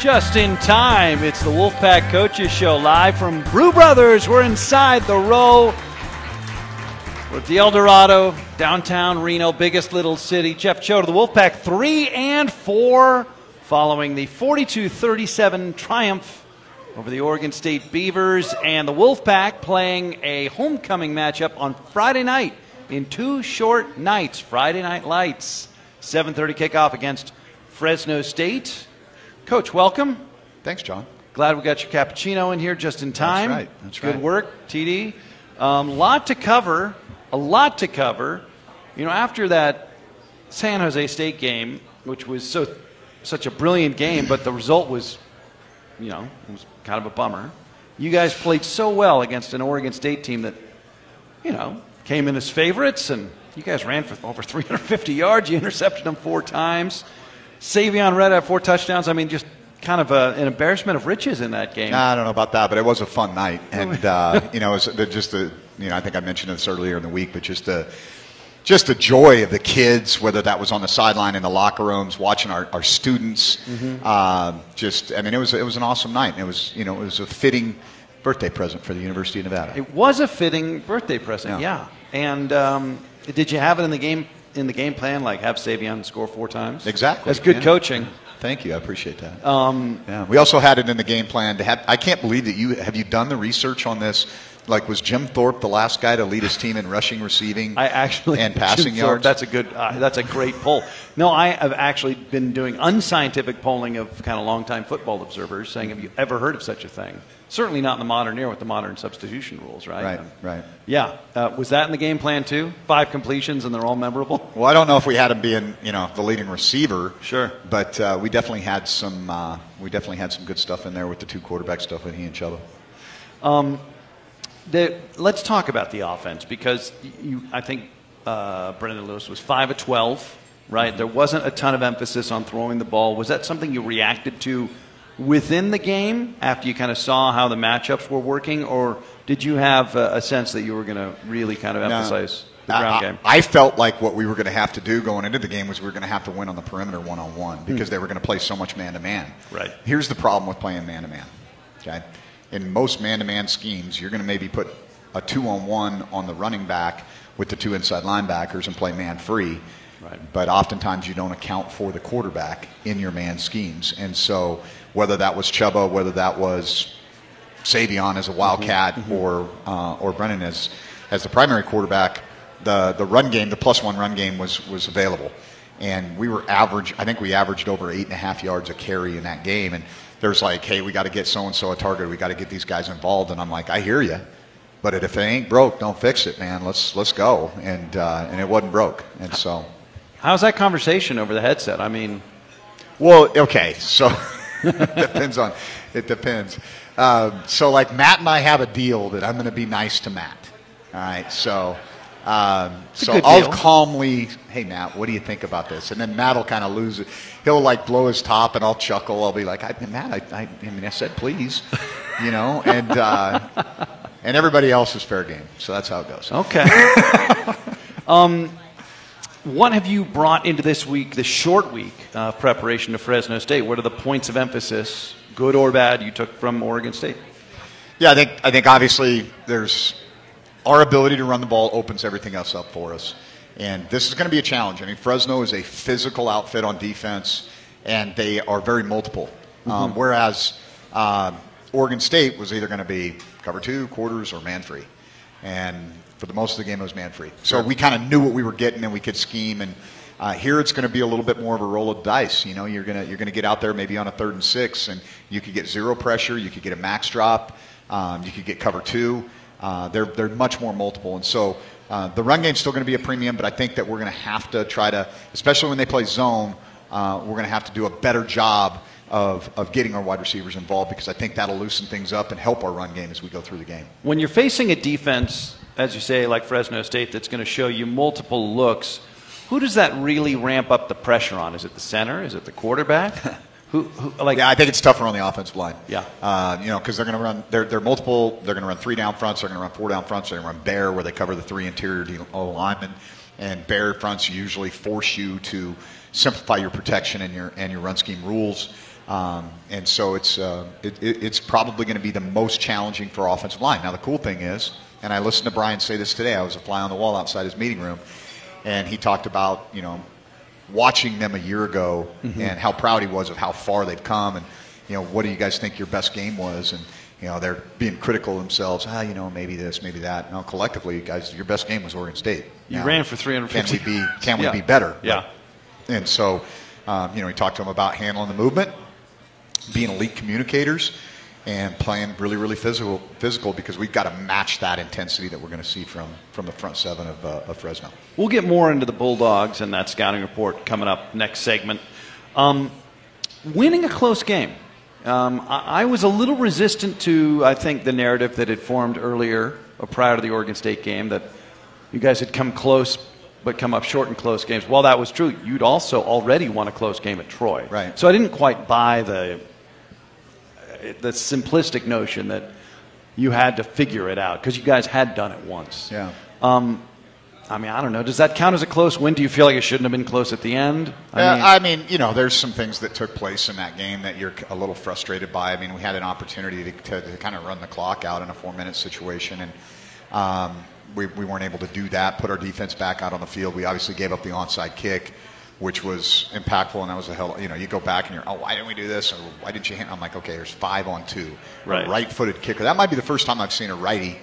Just in time. It's the Wolfpack Coaches Show live from Brew Brothers. We're inside the row. We're at the El Dorado, downtown Reno, biggest little city. Jeff Choate of the Wolfpack, 3-4 following the 42-37 triumph over the Oregon State Beavers, and the Wolfpack playing a homecoming matchup on Friday night in 2 short nights. Friday Night Lights, 7:30 kickoff against Fresno State. Coach, welcome. Thanks, John. Glad we got your cappuccino in here just in time. That's right. That's right. Good work, TD. Lot to cover. A lot to cover. You know, after that San Jose State game, which was such a brilliant game, but the result was, you know, it was kind of a bummer. You guys played so well against an Oregon State team that, you know, came in as favorites, and you guys ran for over 350 yards. You intercepted them 4 times. Savion Red had 4 touchdowns. I mean, just kind of an embarrassment of riches in that game. I don't know about that, but it was a fun night. And, you know, it was just the, you know, I think I mentioned this earlier in the week, but just the joy of the kids, whether that was on the sideline in the locker rooms, watching our students. I mean, it was an awesome night. And it was, you know, it was a fitting birthday present for the University of Nevada. It was a fitting birthday present, yeah. And did you have it in the game plan, like have Savion score 4 times? Exactly. That's good coaching. Thank you. I appreciate that. Yeah. We also had it in the game plan to have. I can't believe that have you done the research on this? Like, was Jim Thorpe the last guy to lead his team in rushing, receiving, and passing yards? That's a good. That's a great poll. No, I have actually been doing unscientific polling of kind of longtime football observers, saying, "Have you ever heard of such a thing?" Certainly not in the modern era with the modern substitution rules, right? Right. Yeah. Was that in the game plan too? 5 completions and they're all memorable? Well, I don't know if we had him being, you know, the leading receiver. Sure. But we definitely had some. We definitely had some good stuff in there with the 2 quarterback stuff with he and Chubba. Let's talk about the offense, because I think Brendan Lewis was 5 of 12, right? There wasn't a ton of emphasis on throwing the ball. Was that something you reacted to within the game after you kind of saw how the matchups were working, or did you have a sense that you were going to really kind of emphasize the ground game? I felt like what we were going to have to do going into the game was we were going to have to win on the perimeter one-on-one because they were going to play so much man-to-man. Right. Here's the problem with playing man-to-man, okay? In most man-to-man schemes, you're going to maybe put a 2-on-1 on the running back with the 2 inside linebackers and play man-free. Right. But oftentimes you don't account for the quarterback in your man schemes. And so whether that was Chubba, whether that was Savion as a wildcat, or Brennan as the primary quarterback, the run game, the +1 run game was available. And we were I think we averaged over 8.5 yards a carry in that game. And there's like, hey, we got to get so-and-so a target. We got to get these guys involved. And I'm like, I hear you. But if it ain't broke, don't fix it, man. Let's go. And it wasn't broke. And so. How's that conversation over the headset? I mean. Well, okay. So it depends. So like Matt and I have a deal that I'm going to be nice to Matt. All right. So I'll calmly, hey, Matt, what do you think about this? And then Matt will kind of lose it. He'll like blow his top and I'll chuckle. I'll be like, Matt, I mean, I said please, you know, and everybody else is fair game. So that's how it goes. Okay. What have you brought into this week, this short week of preparation to Fresno State? What are the points of emphasis, good or bad, you took from Oregon State? Yeah, I think obviously there's our ability to run the ball opens everything else up for us. And this is going to be a challenge. I mean, Fresno is a physical outfit on defense, and they are very multiple. Whereas Oregon State was either going to be cover 2, quarters, or man-free. And for the most of the game, it was man-free. So we kind of knew what we were getting, and we could scheme. And here it's going to be a little bit more of a roll of the dice. You know, you're going to get out there maybe on a 3rd and 6, and you could get 0 pressure. You could get a max drop. You could get cover 2. They're much more multiple. And so the run game's still going to be a premium, but I think that we're going to have to try to, especially when they play zone, we're going to have to do a better job of getting our wide receivers involved, because I think that'll loosen things up and help our run game as we go through the game. When you're facing a defense, as you say, like Fresno State, that's going to show you multiple looks, who does that really ramp up the pressure on? Is it the center? Is it the quarterback? Yeah, I think it's tougher on the offensive line. Yeah. You know, because they're going to run, they're multiple, they're going to run 3 down fronts, they're going to run 4 down fronts, they're going to run bear where they cover the 3 interior O linemen, and bear fronts usually force you to simplify your protection and your run scheme rules. And so it's probably going to be the most challenging for our offensive line. Now, the cool thing is, and I listened to Brian say this today, I was a fly on the wall outside his meeting room, and he talked about, watching them a year ago and how proud he was of how far they've come, and, what do you guys think your best game was? And, they're being critical of themselves. Maybe this, maybe that. No, collectively, guys, your best game was Oregon State. You ran for 350. Can we be better? Yeah. And so, he talked to them about handling the movement, being elite communicators, and playing really, really physical because we've got to match that intensity that we're going to see from the front seven of Fresno. We'll get more into the Bulldogs and that scouting report coming up next segment. Winning a close game. I was a little resistant to, I think, the narrative that had formed earlier or prior to the Oregon State game that you guys had come close but come up short in close games. While that was true, you'd also already won a close game at Troy. Right. So I didn't quite buy the simplistic notion that you had to figure it out because you guys had done it once. Yeah. I don't know. Does that count as a close win? Do you feel like it shouldn't have been close at the end? There's some things that took place in that game that you're a little frustrated by. We had an opportunity to kind of run the clock out in a 4-minute situation, and we weren't able to do that, put our defense back out on the field. We obviously gave up the onside kick, which was impactful, and that was a hell. You go back and you're, why didn't we do this? Or why didn't you? I'm like, okay, there's 5-on-2. Right. A right-footed kicker. That might be the first time I've seen a righty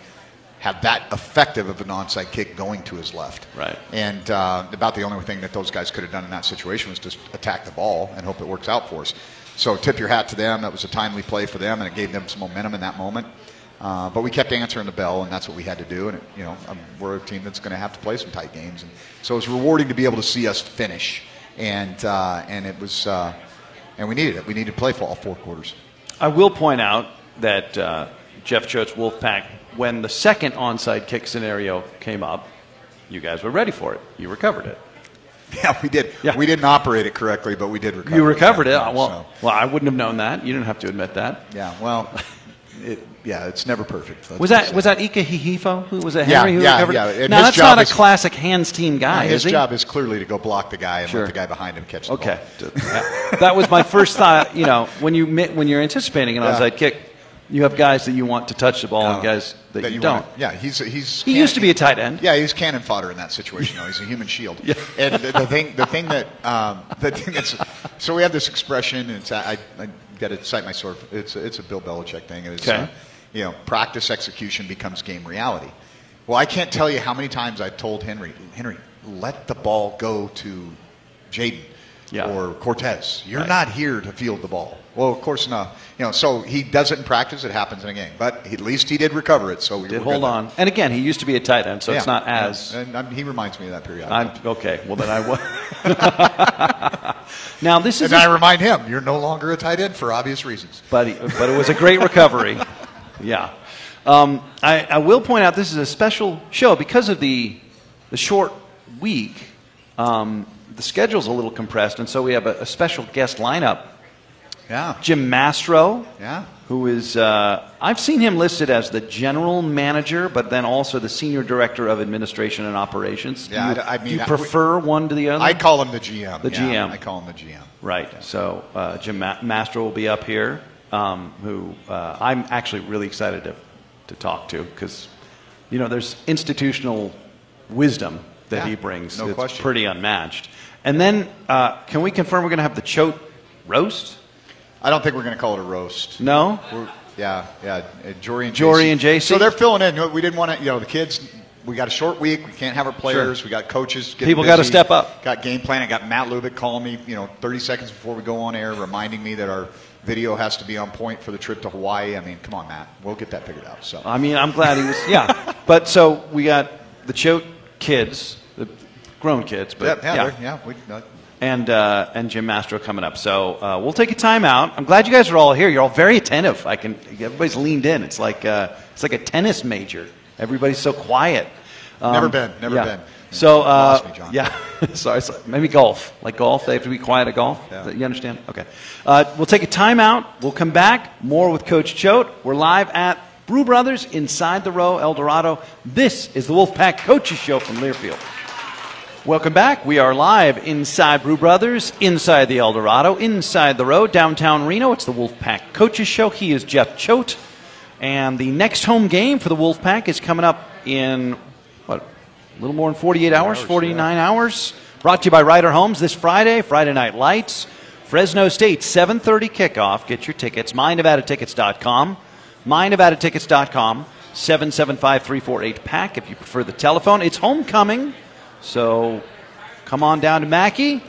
have that effective of an onside kick going to his left. Right. And about the only thing that those guys could have done in that situation was just attack the ball and hope it works out for us. So tip your hat to them. That was a timely play for them, and it gave them some momentum in that moment. But we kept answering the bell, and that's what we had to do. And we're a team that's going to have to play some tight games, and so it was rewarding to be able to see us finish. And it was, and we needed it. We needed to play for all 4 quarters. I will point out that Jeff Choate's Wolfpack, when the second onside kick scenario came up, you guys were ready for it. You recovered it. Yeah, we did. Yeah. We didn't operate it correctly, but we did recover it. You recovered it. Time, well, I wouldn't have known that. You didn't have to admit that. Yeah, well, it's never perfect. Was that Ika Hihifo? Was it Henry who recovered it? Yeah. Now, that's not a classic hands team guy, his is he? job is clearly to go block the guy and let the guy behind him catch the ball. Okay. That was my first thought. When you're anticipating an onside kick, you have guys that you want to touch the ball and guys that you don't. He used to be a tight end. Yeah, he's cannon fodder in that situation. He's a human shield. Yeah. And the thing that's so we have this expression, and I got to cite my source. It's a Bill Belichick thing. It's practice execution becomes game reality. Well, I can't tell you how many times I told Henry, let the ball go to Jaden. Or Cortez. You're not here to field the ball. Well, of course not. So he does it in practice. It happens in a game. But at least he did recover it. So we did hold on. And again, he used to be a tight end, so it's not as. And he reminds me of that period. Okay. Well, then I will. Now this is. And I remind him, you're no longer a tight end for obvious reasons. But it was a great recovery. Yeah. I will point out this is a special show because of the short week. The schedule's a little compressed, and so we have a special guest lineup. Yeah. Jim Mastro. Yeah. Who is, I've seen him listed as the general manager, but then also the senior director of administration and operations. Yeah, do you prefer one to the other? I call him the GM. GM. I call him the GM. Right. Yeah. So Jim Mastro will be up here, who I'm actually really excited to talk to because, there's institutional wisdom that he brings. No question. It's pretty unmatched. And then, can we confirm we're going to have the Choate roast? I don't think we're going to call it a roast. No? Jory and JC. So they're filling in. We didn't want to, the kids, we got a short week. We can't have our players. Sure. We got coaches getting People busy. got to step up. Got game plan. I got Matt Lubick calling me, 30 seconds before we go on air, reminding me that our video has to be on point for the trip to Hawaii. Come on, Matt. We'll get that figured out. So I'm glad he was, But so we got the Choate kids, the grown kids. But and Jim Mastro coming up. So we'll take a timeout. I'm glad you guys are all here. You're all very attentive. Everybody's leaned in. It's like a tennis major. Everybody's so quiet. Never been. So lost me, John. sorry. Maybe golf. Like golf, they have to be quiet at golf. Yeah. You understand? Okay. We'll take a timeout. We'll come back. More with Coach Choate. We're live at Brew Brothers inside the Row, El Dorado. This is the Wolfpack Coaches Show from Learfield. Welcome back. We are live inside Brew Brothers, inside the El Dorado, inside the road, downtown Reno. It's the Wolfpack Coaches Show. He is Jeff Choate. And the next home game for the Wolfpack is coming up in, what, a little more than 48 hours, 49 hours. Brought to you by Ryder Homes this Friday, Friday Night Lights. Fresno State, 7:30 kickoff. Get your tickets, mynevadatickets.com. mynevadatickets.com, 775-348-PACK if you prefer the telephone. It's homecoming. So come on down to Mackey.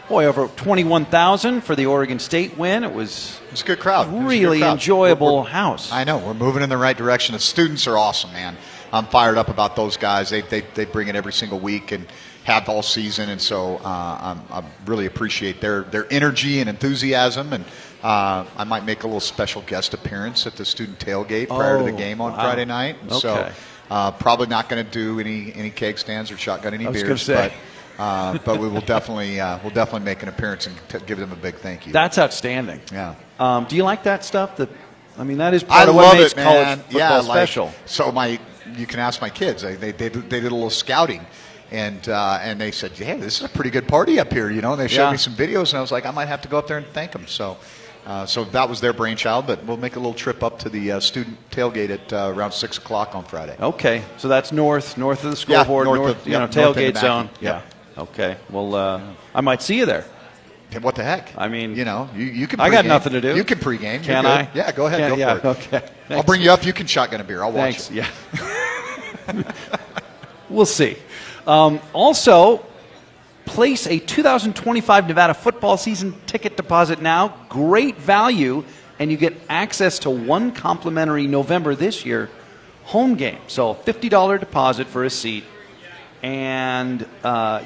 Boy, over 21,000 for the Oregon State win. It was a good crowd. Really enjoyable house. I know. We're moving in the right direction. The students are awesome, man. I'm fired up about those guys. They bring it every single week and have all season. And so I really appreciate their energy and enthusiasm. And I might make a little special guest appearance at the student tailgate prior to the game on Friday night. And so probably not going to do any keg stands or shotgun any beers, but we will definitely make an appearance and give them a big thank you. That's outstanding. Yeah. Do you like that stuff? That is part of what makes college football special. So you can ask my kids. They did a little scouting, and they said, "Hey, this is a pretty good party up here," And they showed me some videos, and I was like, I might have to go up there and thank them. So that was their brainchild, but we'll make a little trip up to the student tailgate at around 6 o'clock on Friday. Okay, so that's north of the scoreboard, tailgate zone. Yeah. Okay. Well, I might see you there. What the heck? I mean, you can. I got nothing to do. You can pregame. Can I? Yeah, go ahead. Go for it. Okay. Thanks. I'll bring you up. You can shotgun a beer. I'll watch it. Yeah. We'll see. Also, place a 2025 Nevada football season ticket deposit now. Great value, and you get access to one complimentary November this year home game. So $50 deposit for a seat, and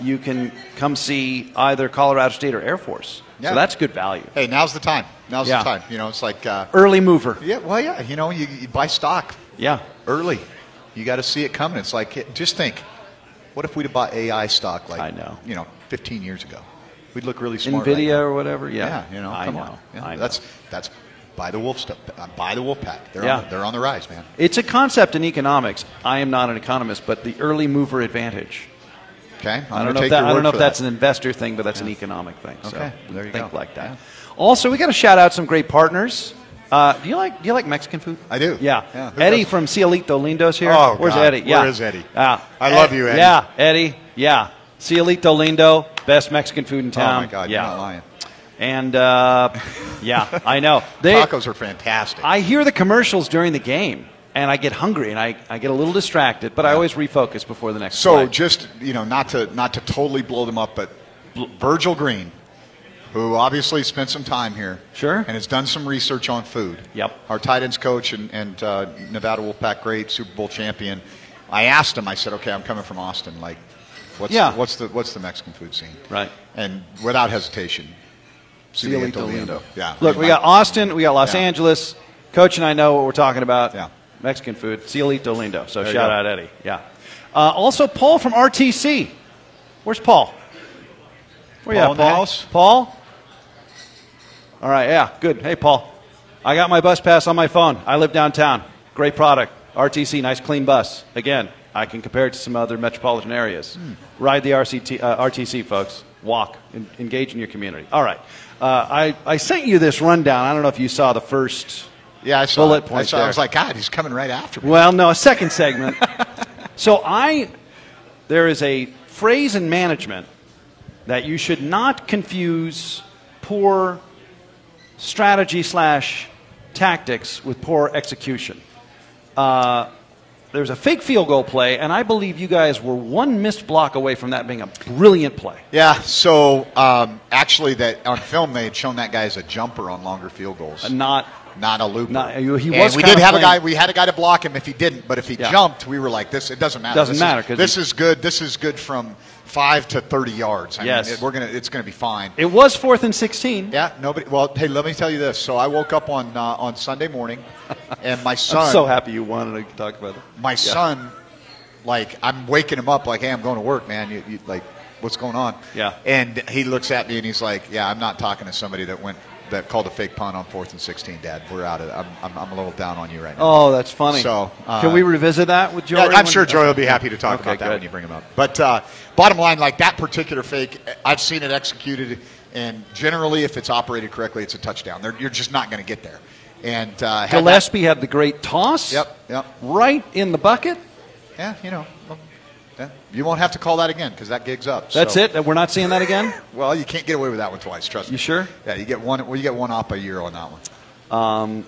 you can come see either Colorado State or Air Force. Yeah. So that's good value. Hey, now's the time. Now's the time. It's like early mover. Yeah. Well, yeah. You buy stock. Yeah. Early. You got to see it coming. It's like, just think, what if we'd have bought AI stock 15 years ago? We'd look really smart. NVIDIA right or whatever. Yeah. Come on. Yeah. I know. That's buy the Wolf stuff. Buy the Wolfpack. They're on the rise, man. It's a concept in economics. I am not an economist, but the early mover advantage. Okay. I don't know if that's an investor thing, but that's an economic thing. So okay. There you go. Think like that. Yeah. Also, we got to shout out some great partners. Do you like Mexican food? I do. Yeah. Eddie from Cielito Lindo's here. Oh, where's God. Eddie? Yeah. Where is Eddie? I love you, Eddie. Yeah, Eddie. Yeah. Cielito Lindo, best Mexican food in town. Oh my God, yeah. You're not lying. And yeah, I know. Tacos are fantastic. I hear the commercials during the game, and I get hungry, and I get a little distracted, but I always refocus before the next play. So just not to totally blow them up, but Virgil Green, who obviously spent some time here, sure, and has done some research on food. Yep. Our tight ends coach and Nevada Wolfpack great, Super Bowl champion. I asked him. I said, "Okay, I'm coming from Austin. Like, what's the Mexican food scene?" Right. And without hesitation, Cielito Lindo. Yeah. Look, we got Austin, we got Los Angeles. Coach and I know what we're talking about. Yeah. Mexican food, Cielito Lindo. So shout out Eddie. Yeah. Also, Paul from RTC. Where's Paul? Where you at, Paul? Paul? All right, yeah, good. Hey, Paul. I got my bus pass on my phone. I live downtown. Great product. RTC, nice clean bus. Again, I can compare it to some other metropolitan areas. Ride the RTC, folks. Walk. Engage in your community. All right. I sent you this rundown. I don't know if you saw the first bullet point there. I was like, God, he's coming right after me. Well, no, a second segment. So there is a phrase in management that you should not confuse poor strategy / tactics with poor execution. There's a fake field goal play, and I believe you guys were one missed block away from that being a brilliant play. Yeah, so actually that on film they had shown that guy as a jumper on longer field goals. Not a looper. He was. We did have a guy. We had a guy to block him if he didn't, but if he jumped, we were like, "This. It doesn't matter. Doesn't matter. This is good. This is good from 5 to 30 yards. I mean, it's gonna be fine." It was 4th and 16. Yeah. Nobody. Well, hey, let me tell you this. So I woke up on Sunday morning, and my son. I'm so happy you wanted to talk about it. My son, like, I'm waking him up like, "Hey, I'm going to work, man. You like, what's going on?" Yeah. And he looks at me and he's like, "Yeah, I'm not talking to somebody that went that called a fake punt on 4th and 16, Dad. We're out of it. I'm a little down on you right now. Oh, that's funny. So can we revisit that with Joy? Yeah, I'm sure Joy will be happy to talk about that good. when you bring him up. But bottom line, like that particular fake, I've seen it executed, and generally, if it's operated correctly, it's a touchdown. You're just not going to get there. And Gillespie had the great toss. Yep. Right in the bucket. Yeah, you won't have to call that again because that gig's up. That's it? We're not seeing that again? Well, you can't get away with that one twice, trust me. You sure? Yeah, you get one op a year on that one.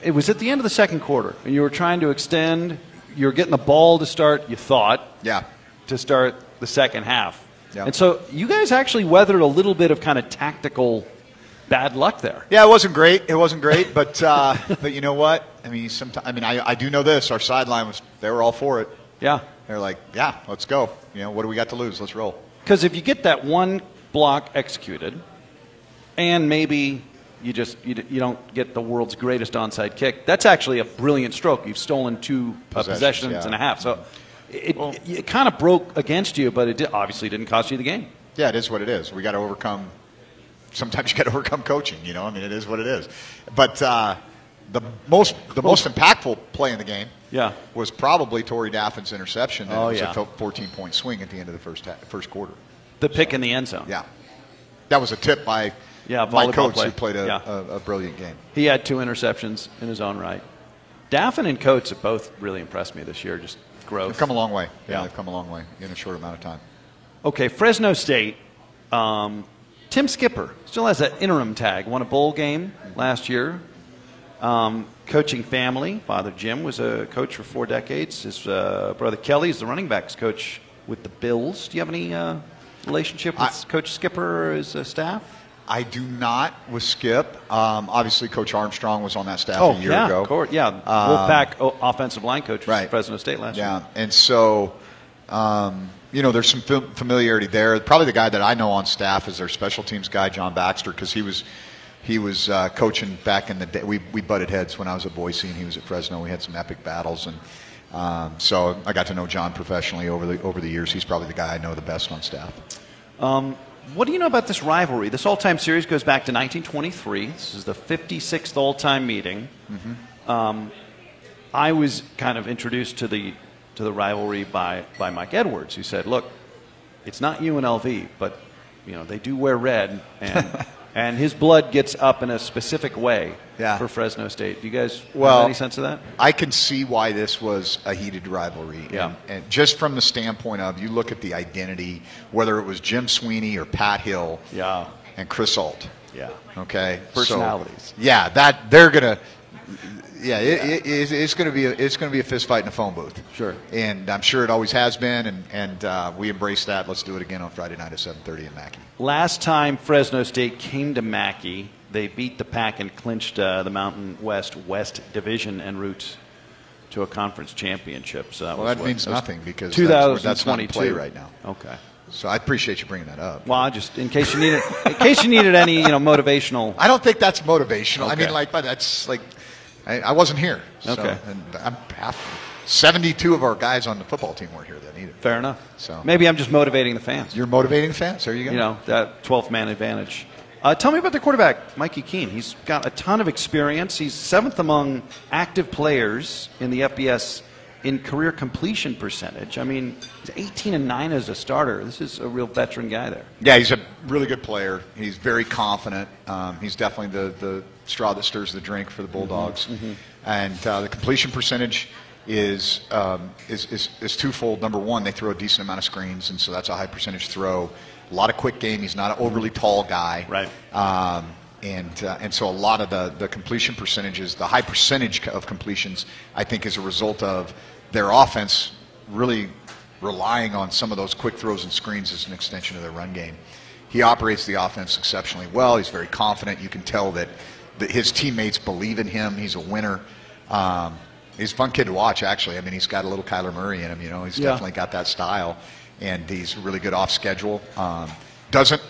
It was at the end of the second quarter, and you were trying to extend. You were getting the ball to start, you thought, to start the second half. Yeah. And so you guys actually weathered a little bit of kind of tactical bad luck there. Yeah, it wasn't great, but but you know what? I mean, I do know this. Our sideline they were all for it. Yeah. They're like, yeah, let's go. What do we got to lose? Let's roll. Because if you get that one block executed, and maybe you don't get the world's greatest onside kick, that's actually a brilliant stroke. You've stolen 2 possessions and a half. So it kind of broke against you, but it obviously didn't cost you the game. Yeah, it is what it is. We got to overcome. Sometimes you got to overcome coaching. It is what it is. But the most impactful play in the game was probably Torrey Daffin's interception. It was a 14-point swing at the end of the first quarter. The pick in the end zone. Yeah. That was a tip by my coach who played a brilliant game. He had 2 interceptions in his own right. Daffin and Coates have both really impressed me this year, just growth. They've come a long way. Yeah, they've come a long way in a short amount of time. Okay, Fresno State. Tim Skipper still has that interim tag. Won a bowl game last year. Coaching family. Father Jim was a coach for 4 decades. His brother Kelly is the running backs coach with the Bills. Do you have any relationship with Coach Skipper or his staff? I do not with Skip. Obviously, Coach Armstrong was on that staff a year ago. Wolfpack offensive line coach for Fresno State last year. Yeah, and so there's some familiarity there. Probably the guy that I know on staff is their special teams guy, John Baxter, because he was coaching back in the day. We butted heads when I was at Boise and he was at Fresno. We had some epic battles, and so I got to know John professionally over the years. He's probably the guy I know the best on staff. What do you know about this rivalry? This all-time series goes back to 1923. This is the 56th all-time meeting. Mm-hmm. I was kind of introduced to the rivalry by Mike Edwards, who said, "Look, it's not UNLV, but they do wear red, and and his blood gets up in a specific way for Fresno State." Do you guys have any sense of that? I can see why this was a heated rivalry. Yeah. And just from the standpoint of, you look at the identity, whether it was Jim Sweeney or Pat Hill and Chris Ault. Yeah. Okay. Personalities. So, they're going to it's going to be a fist fight in a phone booth. Sure. And I'm sure it always has been, and we embrace that. Let's do it again on Friday night at 7:30 in Mackey. Last time Fresno State came to Mackey, they beat the Pack and clinched the Mountain West Division en route to a conference championship. So that means nothing because 2022. that's not in play right now. Okay. So I appreciate you bringing that up. Well, just in case you needed any motivational. I don't think that's motivational. Okay. I mean, but that's like. I wasn't here. Okay. And I'm 72 of our guys on the football team weren't here then either. Fair enough. So maybe I'm just motivating the fans. You're motivating the fans. There you go. That 12th man advantage. Tell me about the quarterback, Mikey Keene. He's got a ton of experience. He's 7th among active players in the FBS in career completion percentage. I mean, he's 18-9 as a starter. This is a real veteran guy there. Yeah, he's a really good player. He's very confident. He's definitely the straw that stirs the drink for the Bulldogs. Mm-hmm. And the completion percentage is twofold. Number one, they throw a decent amount of screens, and so that's a high percentage throw. A lot of quick game. He's not an overly tall guy. Right. And so a lot of the completion percentages, the high percentage of completions, I think is a result of their offense really relying on some of those quick throws and screens as an extension of their run game. He operates the offense exceptionally well. He's very confident. You can tell that his teammates believe in him. He's a winner. He's a fun kid to watch, actually. I mean, he's got a little Kyler Murray in him. He's definitely got that style, and he's really good off schedule. Doesn't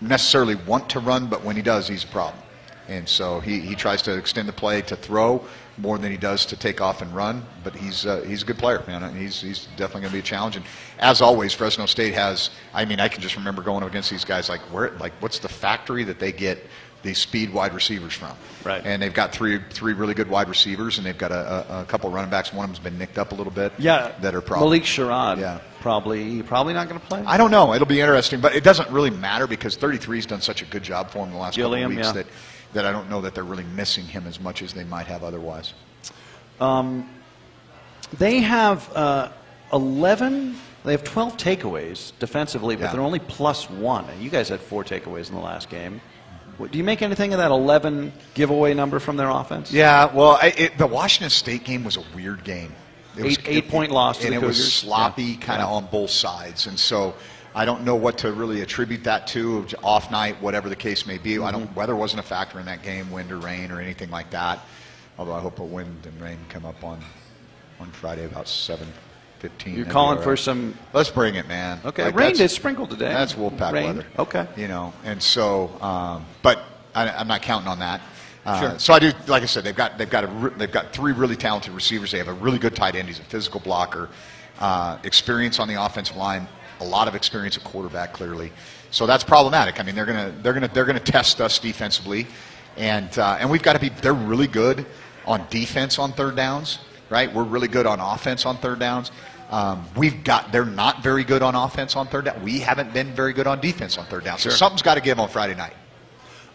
necessarily want to run, but when he does, he's a problem. And so he tries to extend the play to throw more than he does to take off and run. But he's a good player, man. He's definitely going to be a challenge. And as always, Fresno State has. I mean, I can just remember going up against these guys. What's the factory that they get these speed wide receivers from. Right. And they've got three really good wide receivers, and they've got a couple of running backs. One of them's been nicked up a little bit. Yeah. That are probably Malik Sherrod. Probably not going to play. I don't know. It'll be interesting, but it doesn't really matter because 33's done such a good job for him the last couple of weeks that I don't know that they're really missing him as much as they might have otherwise. They have 11. They have 12 takeaways defensively, but they're only +1. And you guys had 4 takeaways in the last game. Do you make anything of that 11 giveaway number from their offense? Yeah, well, the Washington State game was a weird game. It was 8-point loss to the Cougars. And it was sloppy kind of on both sides. And so I don't know what to really attribute that to, off night, whatever the case may be. Weather wasn't a factor in that game, wind or rain or anything like that. Although I hope a wind and rain come up on Friday about 7:15. You're calling for some... Let's bring it, man. Okay, like rain did sprinkle today. That's Wolfpack weather. Okay. And so, but I'm not counting on that. Sure. So I do, like I said, they've got 3 really talented receivers. They have a really good tight end. He's a physical blocker. Experience on the offensive line. A lot of experience at quarterback, clearly. So that's problematic. I mean, they're gonna test us defensively, and we've got to be. They're really good on defense on third downs, right? We're really good on offense on third downs. They're not very good on offense on third down. We haven't been very good on defense on third down. So something's got to give on Friday night.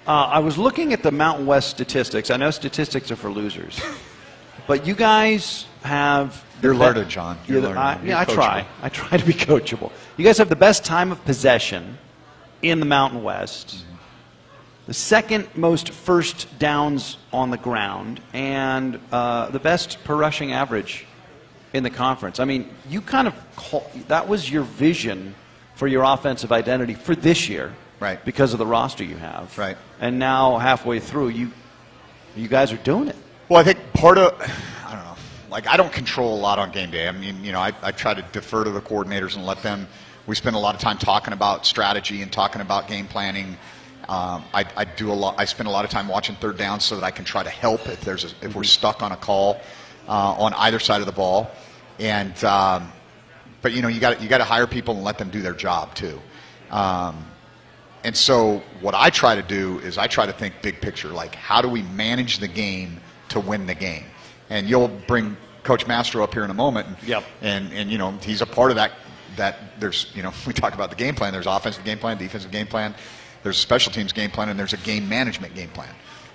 I was looking at the Mountain West statistics. I know statistics are for losers, but you guys have. You're learned, John. I try. I try to be coachable. You guys have the best time of possession in the Mountain West, the second most first downs on the ground, and the best per rushing average in the conference. I mean, you kind of that was your vision for your offensive identity for this year, right? Because of the roster you have, right? And now halfway through, you guys are doing it. Well, I think part of I don't know. Like, I don't control a lot on game day. I mean, I try to defer to the coordinators and let them. We spend a lot of time talking about strategy and talking about game planning. I spend a lot of time watching third down so that I can try to help if we're stuck on a call on either side of the ball. And but you got to hire people and let them do their job too. And so what I try to do is I try to think big picture. Like, how do we manage the game to win the game? And you'll bring Coach Mastro up here in a moment. And he's a part of that. That there's, we talk about the game plan. There's offensive game plan, defensive game plan. There's a special teams game plan, and there's a game management game plan.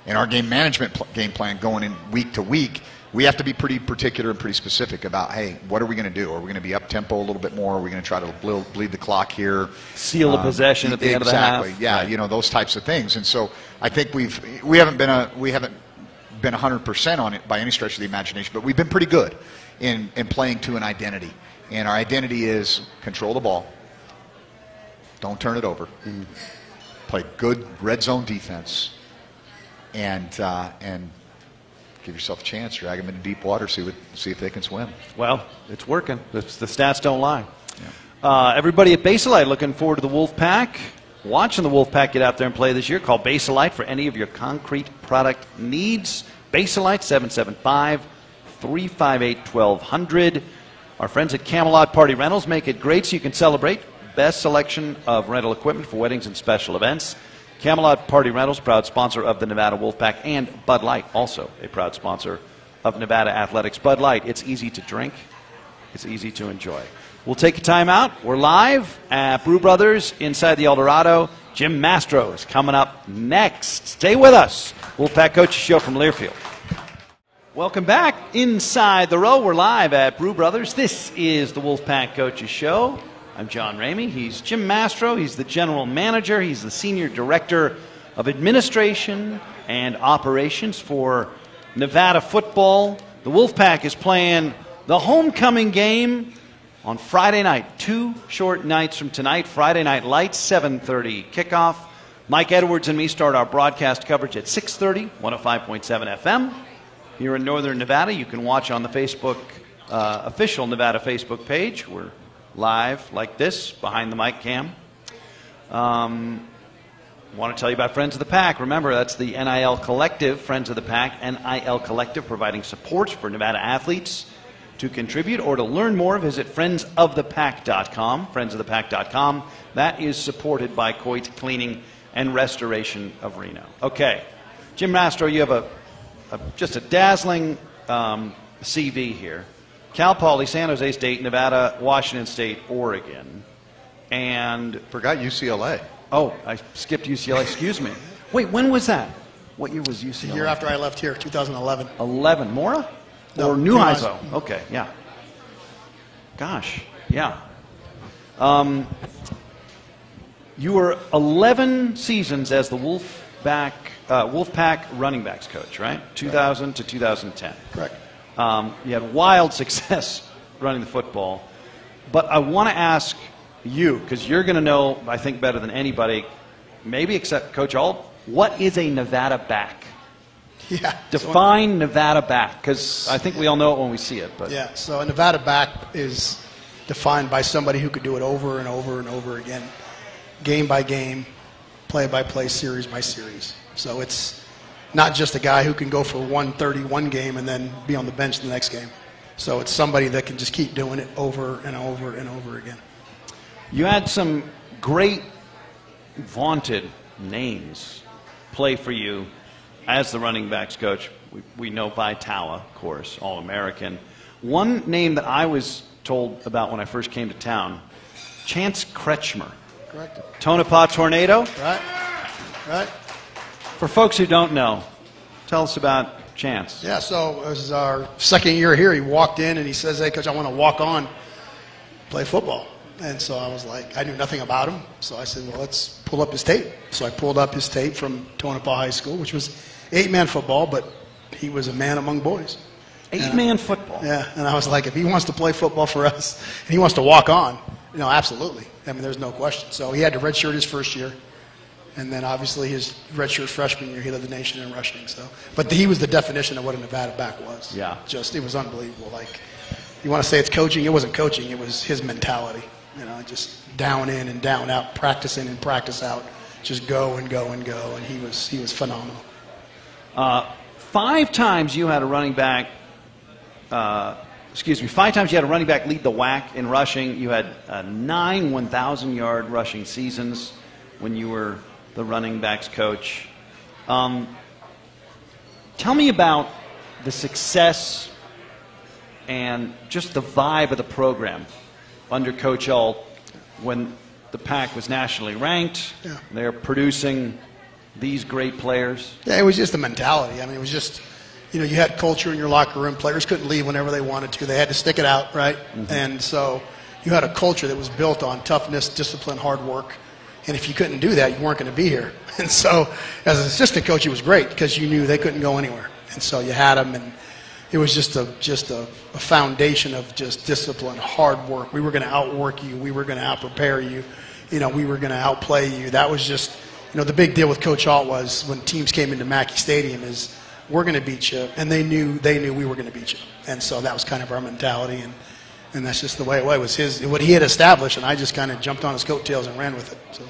And our game management game plan going in week to week, we have to be pretty particular and pretty specific about, hey, what are we going to do? Are we going to be up tempo a little bit more? Are we going to try to bleed the clock here? Seal a possession at the end of the half. Exactly. Yeah, right. Those types of things. And so I think we haven't been 100% on it by any stretch of the imagination, but we've been pretty good in playing to an identity. And our identity is control the ball, don't turn it over, play good red zone defense, and give yourself a chance. Drag them into deep water, see if they can swim. Well, it's working. The stats don't lie. Yeah. Everybody at Baselite looking forward to the Wolfpack. Watching the Wolfpack get out there and play this year. Call Baselite for any of your concrete product needs. Baselite 775-358-1200. Our friends at Camelot Party Rentals make it great so you can celebrate. Best selection of rental equipment for weddings and special events. Camelot Party Rentals, proud sponsor of the Nevada Wolfpack, and Bud Light, also a proud sponsor of Nevada Athletics. Bud Light, it's easy to drink. It's easy to enjoy. We'll take a time out. We're live at Brew Brothers inside the Eldorado. Jim Mastro is coming up next. Stay with us. Wolfpack Coaches Show from Learfield. Welcome back inside the row. We're live at Brew Brothers. This is the Wolfpack Coaches Show. I'm John Ramey. He's Jim Mastro. He's the general manager. He's the senior director of administration and operations for Nevada football. The Wolfpack is playing the homecoming game on Friday night. 2 short nights from tonight. Friday Night Lights, 7:30 kickoff. Mike Edwards and me start our broadcast coverage at 6:30, 105.7 FM. Here in Northern Nevada, you can watch on the Facebook, official Nevada Facebook page. We're live like this, behind the mic cam. Want to tell you about Friends of the Pack. Remember, that's the NIL Collective, Friends of the Pack, NIL Collective, providing support for Nevada athletes. To contribute or to learn more, visit friendsofthepack.com, friendsofthepack.com. That is supported by Coit Cleaning and restoration of Reno. Okay, Jim Mastro, you have just a dazzling CV here. Cal Poly, San Jose State, Nevada, Washington State, Oregon, and Forgot UCLA. oh, I skipped UCLA. Excuse me. Wait, when was that? What year was UCLA? The year after I left here, 2011. 11. Mora? No, Or New New Heiso? Heiso. Okay, yeah. Gosh, yeah. You were 11 seasons as the Wolfpack running backs coach, right? 2000 to 2010. Correct. You had wild success running the football. But I want to ask you, because you're going to know, I think, better than anybody, maybe except Coach Alt, what is a Nevada back? Yeah. Define Nevada back, because I think we all know it when we see it. But Yeah, so a Nevada back is defined by somebody who could do it over and over and over again, game by game, play by play, series by series. So it's not just a guy who can go for 130 one game and then be on the bench the next game. So it's somebody that can just keep doing it over and over and over again. you had some great, vaunted names play for you as the running backs coach. We know Vitala, of course, All-American. One name that I was told about when I first came to town, Chance Kretschmer. Correct. Tonopah Tornado. Right. Right. For folks who don't know, tell us about Chance. Yeah, so it was our second year here. He walked in and he says, "Hey, Coach, I want to walk on, play football." And so I was like, I knew nothing about him. So I said, well, let's pull up his tape. So I pulled up his tape from Tonopah High School, which was 8-man football, but he was a man among boys. 8-man football. Yeah, and I was like, if he wants to play football for us and he wants to walk on, absolutely. I mean, there's no question. So he had to redshirt his first year. And then obviously his redshirt freshman year, he led the nation in rushing. So, but he was the definition of what a Nevada back was. Yeah. It was unbelievable. Like, you want to say it's coaching? It wasn't coaching. It was his mentality. Just down in and down out, practice in and practice out, just go and go and go. And he was phenomenal. 5 times you had a running back. 5 times you had a running back lead the WAC in rushing. You had 9 1,000-yard rushing seasons when you were the running backs coach. Tell me about the success and just the vibe of the program under Coach Alt when the Pack was nationally ranked. Yeah. They're producing these great players. Yeah, it was just the mentality. I mean, it was just, you had culture in your locker room. Players couldn't leave whenever they wanted to. They had to stick it out, right? Mm-hmm. And so you had a culture that was built on toughness, discipline, hard work. And if you couldn't do that, you weren't going to be here. And so as an assistant coach, it was great because you knew they couldn't go anywhere. And so you had them, and it was just a foundation of just discipline, hard work. We were going to outwork you. We were going to out-prepare you. We were going to outplay you. That was just, the big deal with Coach Alt was when teams came into Mackey Stadium is we're going to beat you, and they knew we were going to beat you. And so that was kind of our mentality, and that's just the way it was. It was what he had established, and I just kind of jumped on his coattails and ran with it. So.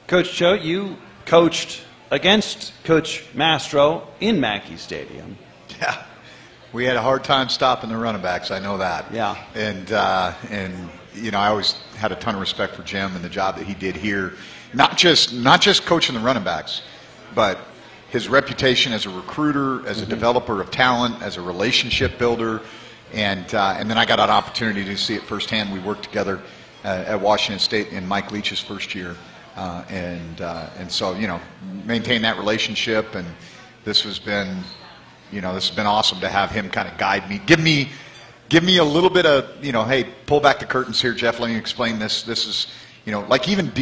Coach Choate, you coached against Coach Mastro in Mackey Stadium. Yeah. We had a hard time stopping the running backs. I know that. Yeah. And I always had a ton of respect for Jim and the job that he did here. Not just coaching the running backs, but his reputation as a recruiter, as a developer of talent, as a relationship builder, and then I got an opportunity to see it firsthand. We worked together at Washington State in Mike Leach's first year, and so maintain that relationship. And this has been awesome to have him kind of guide me, give me a little bit of hey, pull back the curtains here, Jeff. Let me explain this. This is like even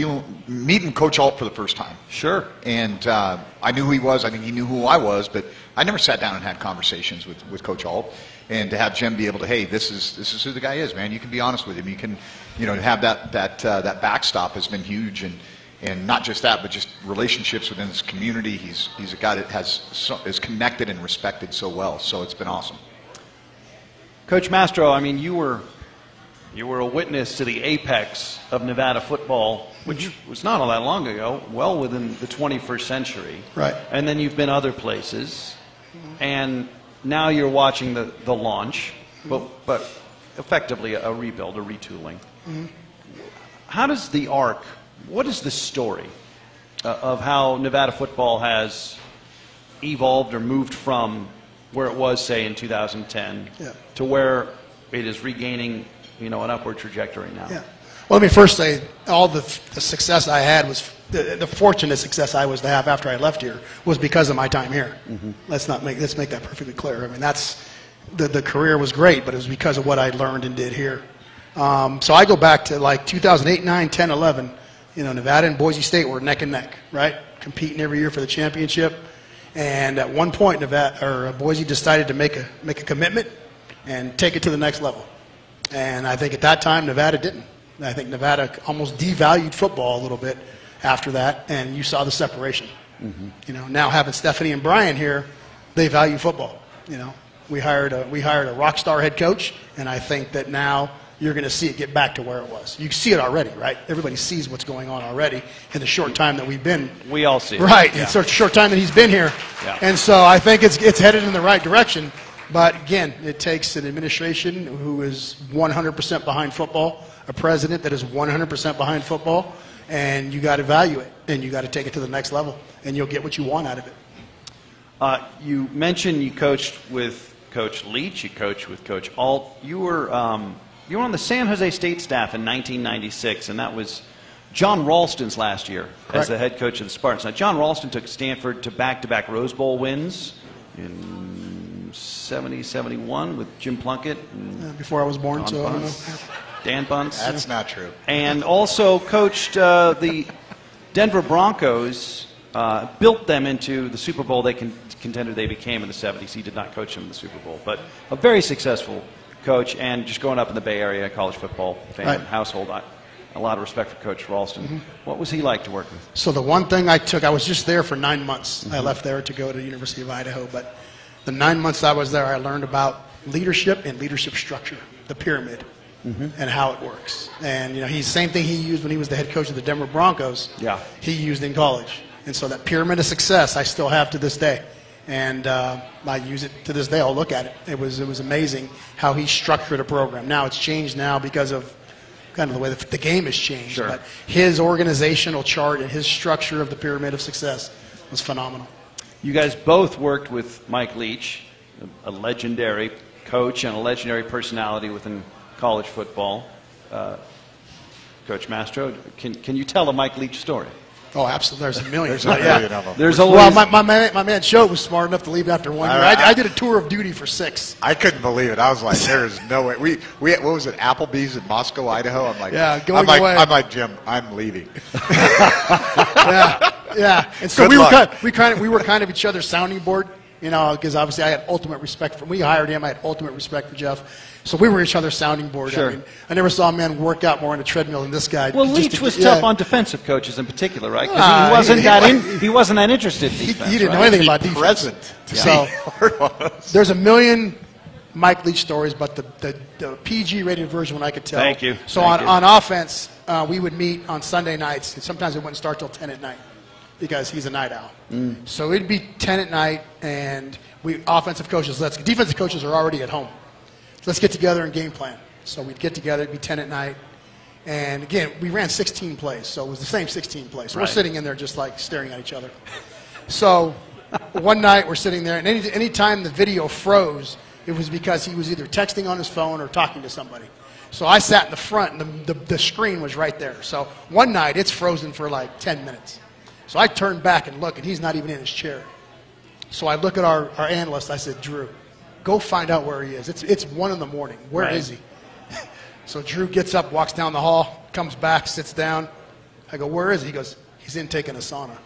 meeting Coach Alt for the first time. Sure. And I knew who he was. I think he knew who I was, but I never sat down and had conversations with Coach Alt. And to have Jim be able to, hey, this is who the guy is, man. You can be honest with him. You can, have that backstop has been huge, and not just that, but just relationships within this community. He's a guy that is connected and respected so well. So it's been awesome. Coach Mastro, I mean, you were a witness to the apex of Nevada football, which was not all that long ago, well within the 21st century. Right. And then you've been other places, and now you're watching the launch, but effectively a rebuild, a retooling. Mm-hmm. How does the arc, what is the story of how Nevada football has evolved or moved from where it was, say, in 2010 to where it is regaining, an upward trajectory now? Yeah. Well, let me first say all the success I had was the fortunate success I was to have after I left here was because of my time here. Mm-hmm. Let's make that perfectly clear. I mean, that's the career was great, but it was because of what I learned and did here. So I go back to like 2008, 9, 10, 11. Nevada and Boise State were neck and neck, right? Competing every year for the championship. And at one point, Boise decided to make a commitment and take it to the next level. And I think at that time, Nevada didn't. I think Nevada almost devalued football a little bit after that, and you saw the separation. Mm-hmm. Now having Stephanie and Brian here, they value football. We hired a rock star head coach, and I think that now you're going to see it get back to where it was. You see it already, right? Everybody sees what's going on already in the short time that we've been. We all see it. Right. Yeah. It's such a short time that he's been here. Yeah. And so I think it's headed in the right direction. But again, it takes an administration who is 100% behind football, a president that is 100% behind football, and you got to value it, and you got to take it to the next level, and you'll get what you want out of it. You mentioned you coached with Coach Leach, you coached with Coach Alt. You were on the San Jose State staff in 1996, and that was John Ralston's last year as the head coach of the Spartans. Now, John Ralston took Stanford to back-to-back Rose Bowl wins in 70, 71 with Jim Plunkett. Before I was born, Don so Bunce, I don't know. Dan Bunce. That's not true. And also coached the Denver Broncos, built them into the Super Bowl contender they became in the 70s. He did not coach them in the Super Bowl, but a very successful coach, and just growing up in the Bay Area, college football fan household, a lot of respect for Coach Ralston. Mm-hmm. What was he like to work with? So the one thing I was just there for 9 months. Mm-hmm. I left there to go to the University of Idaho, but the 9 months I was there, I learned about leadership and leadership structure, the pyramid, and how it works. And he's the same thing he used when he was the head coach of the Denver Broncos. Yeah, he used in college, and so that pyramid of success I still have to this day. And I use it to this day. I'll look at it. It was amazing how he structured a program. Now it's changed now because of kind of the way the game has changed. Sure. But his organizational chart and his structure of the pyramid of success was phenomenal. You guys both worked with Mike Leach, a legendary coach and a legendary personality within college football. Coach Mastro, can you tell a Mike Leach story? Oh, absolutely. There's a million. There's a million of them. There's always... Well, my man Choate was smart enough to leave after 1 year. I did a tour of duty for 6. I couldn't believe it. I was like, there is no way. We what was it, Applebee's in Moscow, Idaho? I'm like, going away. I'm like, Jim, I'm leaving. Yeah. And so we were kind of each other's sounding board, because obviously I had ultimate respect for him. We hired him. I had ultimate respect for Jeff. So we were each other's sounding board. Sure. I mean, I never saw a man work out more on a treadmill than this guy. Well, Leach was tough on defensive coaches in particular, right? Because he wasn't that interested in defense. He didn't know anything about defense. Present. So there's a million Mike Leach stories, but the PG-rated version one I could tell. Thank you. So on offense, we would meet on Sunday nights, and sometimes it wouldn't start till 10 at night because he's a night owl. So it'd be 10 at night, and defensive coaches are already at home. Let's get together and game plan. So we'd get together, it'd be 10 at night. And again, we ran 16 plays, so it was the same 16 plays. So we're sitting in there just like staring at each other. So one night we're sitting there, and any time the video froze, it was because he was either texting on his phone or talking to somebody. So I sat in the front, and the screen was right there. So one night it's frozen for like 10 minutes. So I turned back and look, and he's not even in his chair. So I look at our analyst, I said, Drew, go find out where he is. It's 1 in the morning. Where is he? So Drew gets up, walks down the hall, comes back, sits down. I go, where is he? He goes, he's in taking a sauna.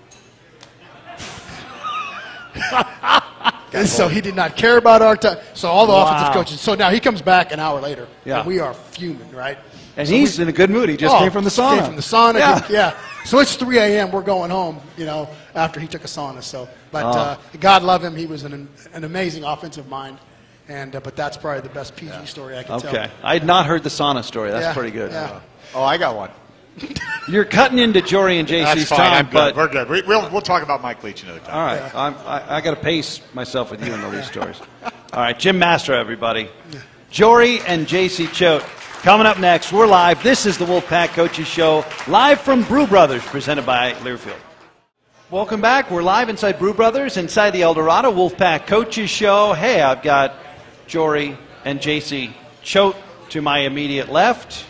And so he did not care about our time. So all the offensive coaches. So now he comes back an hour later, and we are fuming, right? And so he's in a good mood. He just came from the sauna. Came from the sauna. Yeah. So it's 3 a.m. We're going home, after he took a sauna. So, but God love him. He was an amazing offensive mind. But that's probably the best PG story I can tell. Okay. I had not heard the sauna story. That's pretty good. Yeah. Oh, I got one. You're cutting into Jory and JC's time, but we're good. We'll talk about Mike Leach another time. All right. I got to pace myself with you in the Leach stories. All right. Jim Mastro, everybody. Jory and JC Choate. Coming up next, we're live. This is the Wolfpack Coaches Show, live from Brew Brothers, presented by Learfield. Welcome back. We're live inside Brew Brothers, inside the El Dorado Wolfpack Coaches Show. Hey, I've got Jory and JC Choate to my immediate left.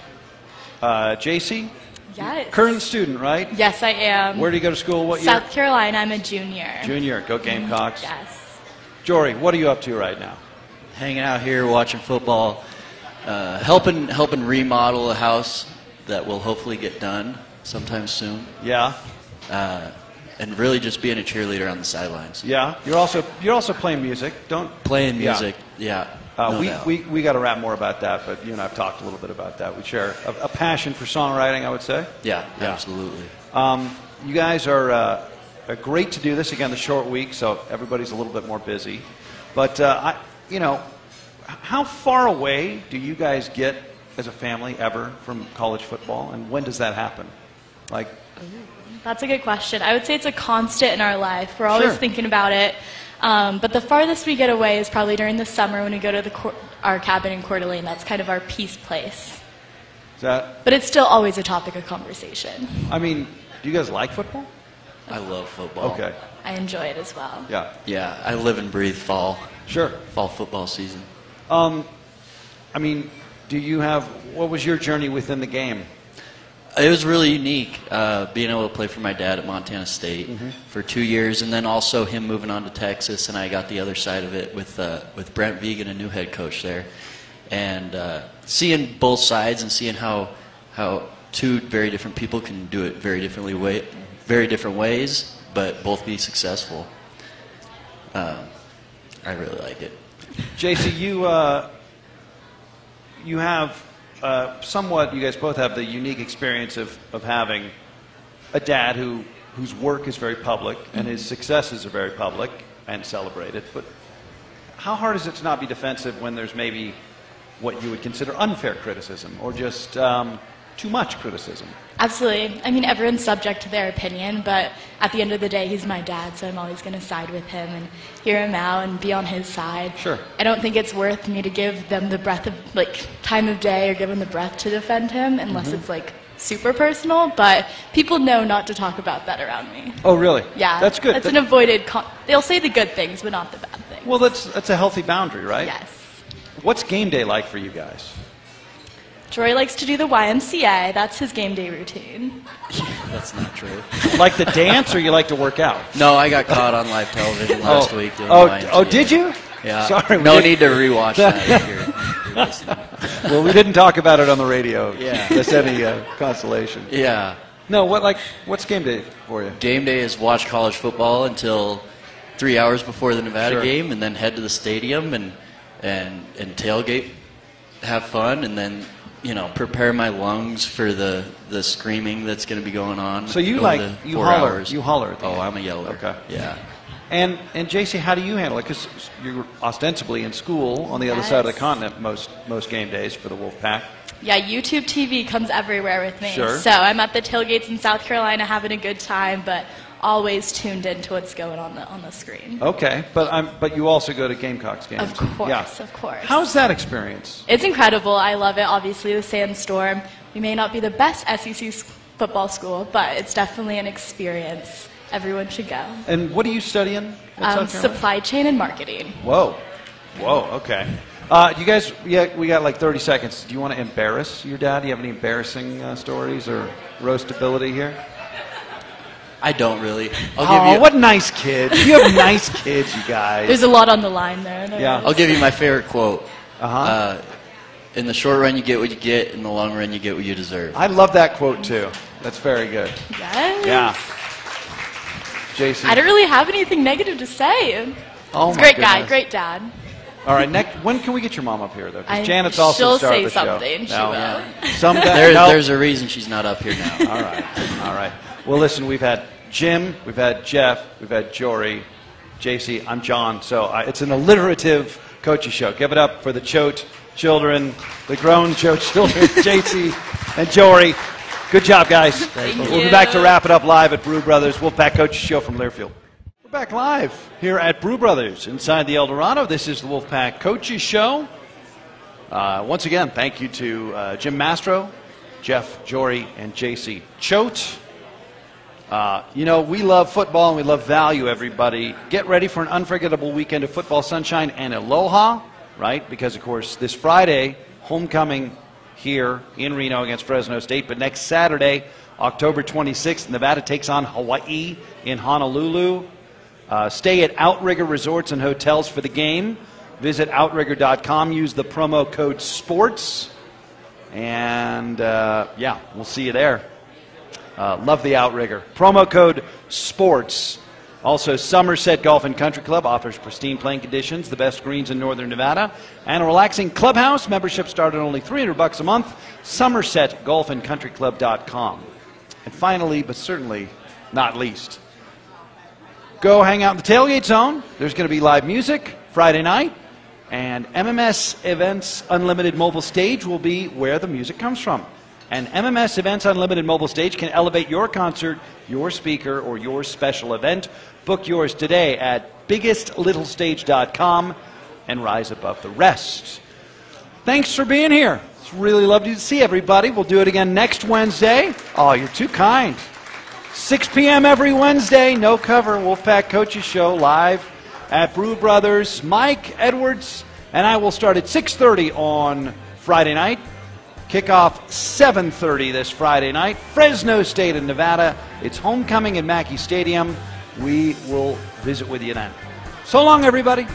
JC? Yes. Current student, right? Yes, I am. Where do you go to school? What year? South Carolina. I'm a junior. Junior. Go Gamecocks. Yes. Jory, what are you up to right now? Hanging out here, watching football, helping remodel a house that will hopefully get done sometime soon. Yeah. And really just being a cheerleader on the sidelines. Yeah. You're also playing music. Playing music. Yeah. No doubt. We got to rap more about that, but you and I have talked a little bit about that. We share a passion for songwriting, I would say. Yeah. Absolutely. You guys are great to do this. Again, the short week, so everybody's a little bit more busy. But, how far away do you guys get as a family ever from college football, and when does that happen? That's a good question. I would say it's a constant in our life. We're always thinking about it. But the farthest we get away is probably during the summer when we go to our cabin in Coeur d'Alene. That's kind of our peace place. But it's still always a topic of conversation. I mean, do you guys like football? I love football. Okay. I enjoy it as well. Yeah. Yeah, I live and breathe fall. Sure. Fall football season. I mean, what was your journey within the game? It was really unique being able to play for my dad at Montana State for 2 years, and then also him moving on to Texas, and I got the other side of it with Brent Vegan, a new head coach there, and seeing both sides and seeing how two very different people can do it very different ways, but both be successful. I really like it. JC, you have. You guys both have the unique experience of having a dad whose work is very public and his successes are very public and celebrated. But how hard is it to not be defensive when there's maybe what you would consider unfair criticism or just too much criticism? Absolutely. I mean, everyone's subject to their opinion, but at the end of the day, he's my dad, so I'm always going to side with him and hear him out and be on his side. Sure. I don't think it's worth me to give them the breath of, time of day or give them the breath to defend him unless it's, super personal, but people know not to talk about that around me. Oh, really? Yeah. That's good. That's an avoided, they'll say the good things, but not the bad things. Well, that's a healthy boundary, right? Yes. What's game day like for you guys? Troy likes to do the YMCA. That's his game day routine. That's not true. Like the dance, or you like to work out? No, I got caught on live television last week doing YMCA. Oh, did you? Yeah. Sorry. No need to rewatch that if you're listening. Well, we didn't talk about it on the radio. Yeah. That's any consolation. Yeah. No, what's game day for you? Game day is watch college football until 3 hours before the Nevada game, and then head to the stadium and tailgate, have fun, and then prepare my lungs for the screaming that's going to be going on. So you holler. Oh, I'm a yeller. Okay. Yeah. And JC, how do you handle it? Because you're ostensibly in school on the other side of the continent most game days for the Wolfpack. Yeah, YouTube TV comes everywhere with me. Sure. So I'm at the tailgates in South Carolina having a good time, but always tuned into what's going on the screen. Okay, but you also go to Gamecocks games. Of course, yeah. Of course. How's that experience? It's incredible. I love it. Obviously, the Sandstorm. We may not be the best SEC football school, but it's definitely an experience. Everyone should go. And what are you studying at South Carolina? Supply chain and marketing. Whoa, okay. You guys, we got 30 seconds. Do you want to embarrass your dad? Do you have any embarrassing stories or roastability here? I don't really. What nice kids. You have nice kids, you guys. There's a lot on the line there. Yeah. I'll give you my favorite quote. In the short run, you get what you get. In the long run, you get what you deserve. I love that quote, too. That's very good. Yes. Yeah. JC. I don't really have anything negative to say. Oh, He's a great goodness. guy, great dad. All right, when can we get your mom up here, though? Because Janet's also she'll the star say of the show. something. She will. Yeah. There's a reason she's not up here now. All right. Well, listen, we've had Jim, we've had Jeff, we've had Jory, JC, I'm John. So it's an alliterative coaches show. Give it up for the Choate children, the grown Choate children, JC and Jory. Good job, guys. Thank you. We'll be back to wrap it up live at Brew Brothers Wolfpack Coaches Show from Learfield. We're back live here at Brew Brothers inside the El Dorado. This is the Wolfpack Coaches Show. Once again, thank you to Jim Mastro, Jeff, Jory, and JC Choate. You know, we love football and we love value, everybody. Get ready for an unforgettable weekend of football, sunshine, and aloha, right? Because, of course, this Friday, homecoming here in Reno against Fresno State. But next Saturday, October 26th, Nevada takes on Hawaii in Honolulu. Stay at Outrigger Resorts and Hotels for the game. Visit outrigger.com. Use the promo code SPORTS. And, yeah, we'll see you there. Love the Outrigger. Promo code SPORTS. Also, Somerset Golf and Country Club offers pristine playing conditions, the best greens in northern Nevada, and a relaxing clubhouse. Membership start at only $300 a month. SomersetGolfAndCountryClub.com. And finally, but certainly not least, go hang out in the tailgate zone. There's going to be live music Friday night. And MMS Events Unlimited Mobile Stage will be where the music comes from. And MMS Events Unlimited Mobile Stage can elevate your concert, your speaker, or your special event. Book yours today at biggestlittlestage.com and rise above the rest. Thanks for being here. It's really lovely to see everybody. We'll do it again next Wednesday. Oh, you're too kind. 6 p.m. every Wednesday, no cover, Wolfpack Coaches Show live at Brew Brothers. Mike Edwards and I will start at 6:30 on Friday night. Kickoff 7:30 this Friday night. Fresno State in Nevada. It's homecoming at Mackey Stadium. We will visit with you then. So long, everybody.